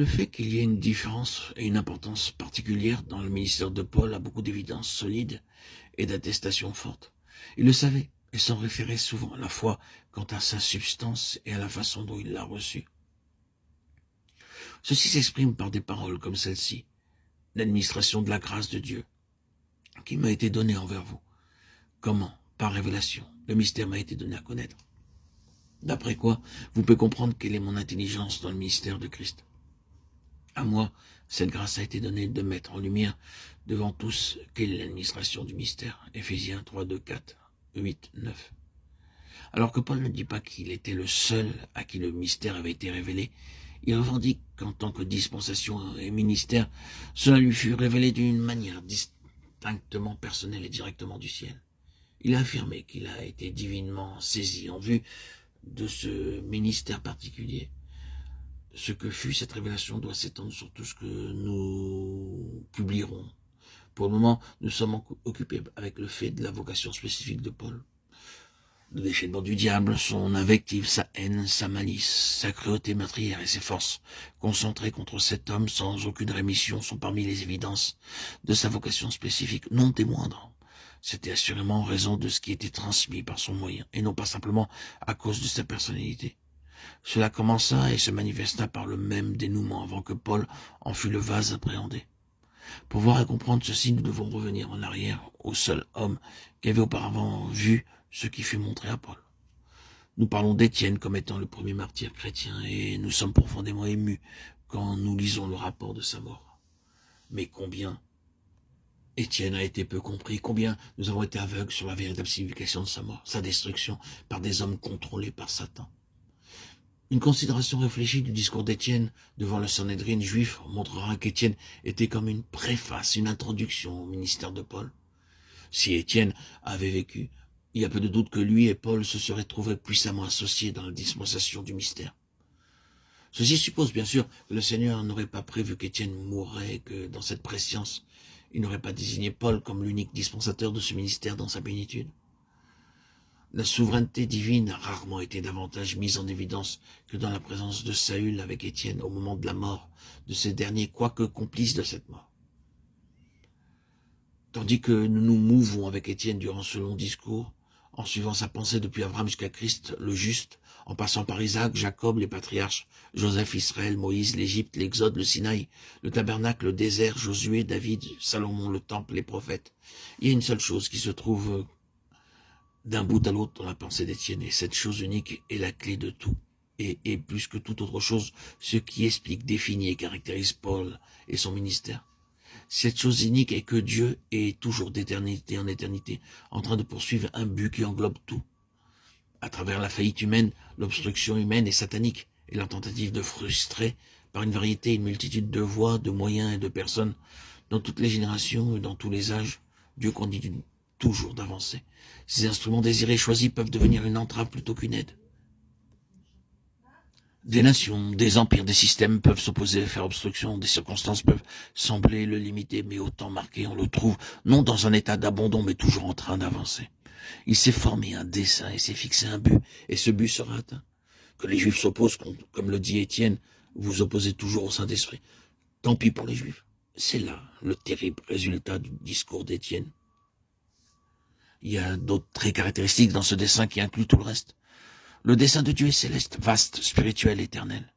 Le fait qu'il y ait une différence et une importance particulière dans le ministère de Paul a beaucoup d'évidences solides et d'attestations fortes. Il le savait et s'en référait souvent à la fois quant à sa substance et à la façon dont il l'a reçue. Ceci s'exprime par des paroles comme celle-ci: l'administration de la grâce de Dieu qui m'a été donnée envers vous. Comment? Par révélation. Le mystère m'a été donné à connaître. D'après quoi, vous pouvez comprendre quelle est mon intelligence dans le ministère de Christ. À moi, cette grâce a été donnée de mettre en lumière devant tous quelle est l'administration du mystère. Éphésiens 3, 2, 4, 8, 9. Alors que Paul ne dit pas qu'il était le seul à qui le mystère avait été révélé, il revendique qu'en tant que dispensation et ministère, cela lui fut révélé d'une manière distinctement personnelle et directement du ciel. Il a affirmé qu'il a été divinement saisi en vue de ce ministère particulier. Ce que fut cette révélation doit s'étendre sur tout ce que nous publierons. Pour le moment, nous sommes occupés avec le fait de la vocation spécifique de Paul. Le déchaînement du diable, son invective, sa haine, sa malice, sa cruauté meurtrière et ses forces concentrées contre cet homme sans aucune rémission sont parmi les évidences de sa vocation spécifique, non des moindres. C'était assurément en raison de ce qui était transmis par son moyen, et non pas simplement à cause de sa personnalité. Cela commença et se manifesta par le même dénouement avant que Paul en fût le vase appréhendé. Pour voir et comprendre ceci, nous devons revenir en arrière au seul homme qui avait auparavant vu ce qui fut montré à Paul. Nous parlons d'Étienne comme étant le premier martyr chrétien et nous sommes profondément émus quand nous lisons le rapport de sa mort. Mais combien Étienne a été peu compris, combien nous avons été aveugles sur la véritable signification de sa mort, sa destruction par des hommes contrôlés par Satan. Une considération réfléchie du discours d'Étienne devant le Sanhédrin juif montrera qu'Étienne était comme une préface, une introduction au ministère de Paul. Si Étienne avait vécu, il y a peu de doute que lui et Paul se seraient trouvés puissamment associés dans la dispensation du mystère. Ceci suppose bien sûr que le Seigneur n'aurait pas prévu qu'Étienne mourrait, que dans cette prescience, il n'aurait pas désigné Paul comme l'unique dispensateur de ce ministère dans sa plénitude. La souveraineté divine a rarement été davantage mise en évidence que dans la présence de Saül avec Étienne au moment de la mort de ces derniers, quoique complices de cette mort. Tandis que nous nous mouvons avec Étienne durant ce long discours, en suivant sa pensée depuis Abraham jusqu'à Christ, le juste, en passant par Isaac, Jacob, les patriarches, Joseph, Israël, Moïse, l'Égypte, l'Exode, le Sinaï, le tabernacle, le désert, Josué, David, Salomon, le temple, les prophètes. Il y a une seule chose qui se trouve d'un bout à l'autre dans la pensée d'Étienne, et cette chose unique est la clé de tout, et plus que toute autre chose, ce qui explique, définit et caractérise Paul et son ministère. Cette chose unique est que Dieu est toujours d'éternité en éternité, en train de poursuivre un but qui englobe tout. À travers la faillite humaine, l'obstruction humaine est satanique, et la tentative de frustrer par une variété et une multitude de voies, de moyens et de personnes, dans toutes les générations et dans tous les âges, Dieu continue toujours d'avancer. Ces instruments désirés choisis peuvent devenir une entrave plutôt qu'une aide. Des nations, des empires, des systèmes peuvent s'opposer, faire obstruction, des circonstances peuvent sembler le limiter, mais autant marqué, on le trouve, non dans un état d'abandon, mais toujours en train d'avancer. Il s'est formé un dessein et s'est fixé un but, et ce but sera atteint. Que les Juifs s'opposent, comme le dit Étienne, vous opposez toujours au Saint-Esprit. Tant pis pour les Juifs. C'est là le terrible résultat du discours d'Étienne. Il y a d'autres traits caractéristiques dans ce dessein qui inclut tout le reste. Le dessein de Dieu est céleste, vaste, spirituel, éternel.